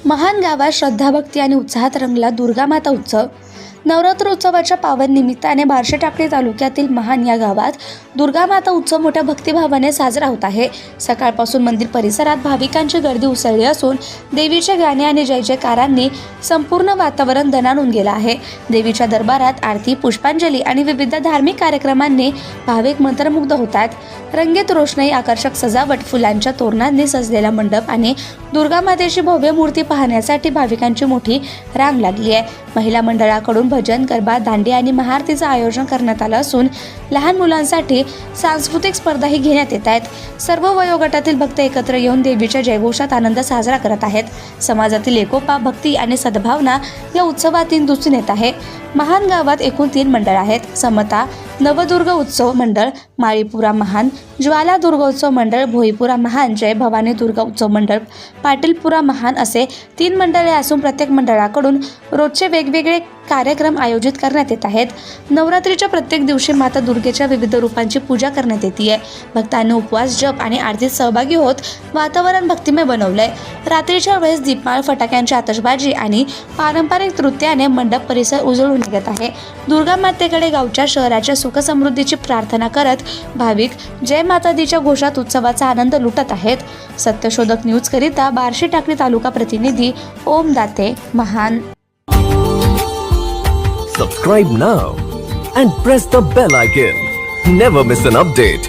महान गावात श्रद्धाभक्ती आणि उत्साहात रंगला दुर्गामाता उत्सव। नवरात्र उत्सवाच्या पावन निमित्ताने बार्शी टाकळी तालुक्यातील महान या गावात दुर्गामाता उत्सव मोठ्या भक्तिभावाने साजरा होत आहे। सकाळपासून मंदिर परिसरात भाविकांची गर्दी उसळली असून देवीचे गाणे आणि जय जयकारांनी संपूर्ण वातावरण दणाणून गेलं आहे। देवीच्या दरबारात आरती, पुष्पांजली आणि विविध धार्मिक कार्यक्रमांनी भाविक मंत्रमुग्ध होतात। रंगीत रोषणाई, आकर्षक सजावट, फुलांच्या तोरणांनी सजलेला मंडप आणि दुर्गामातेची भव्य मूर्ती पाहण्यासाठी भाविकांची मोठी रांग लागली आहे। महिला मंडळाकडून भजन, गरबा, दांडिया आणि महाआरतीचं आयोजन करण्यात आलं असून लहान मुलांसाठी सांस्कृतिक स्पर्धाही घेण्यात येत आहेत। सर्व वयोगटातील भक्त एकत्र येऊन देवीच्या जयघोषात आनंद साजरा करत आहेत। समाजातील एकोपा, भक्ती आणि सद्भावना या उत्सवातून दिसून येत आहे। महान गावात एकूण 3 मंडळ आहेत। समता नवदुर्ग उत्सव मंडळ, माळीपुरा महान, ज्वाला दुर्गोत्सव मंडळ, भोईपुरा महान, जय भवानी दुर्गा उत्सव मंडळ, पाटीलपुरा महान असे 3 मंडळे असून प्रत्येक मंडळाकडून रोजचे वेगवेगळे कार्यक्रम आयोजित करण्यात येत आहेत। नवरात्रीच्या प्रत्येक दिवशी माता दुर्गेच्या विविध रूपांची पूजा करण्यात येते। भक्तांनी उपवास, जप आणि आरतीत सहभागी होत वातावरण भक्तिमय बनवलंय। रात्रीच्या वेळेस दीपमाळ, फटाक्यांची आतषबाजी आणि पारंपरिक नृत्याने मंडप परिसर उजळून निघत आहे। दुर्गा मातेकडे गावच्या शहराच्या सुखसमृद्धीची प्रार्थना करत भाविक जय माता दीच्या घोषात उत्सवाचा आनंद लुटत आहेत। सत्यशोधक न्यूज करिता बार्शी टाकळी तालुका प्रतिनिधी ओम दाते, महान। Subscribe now and press the bell icon. Never miss an update.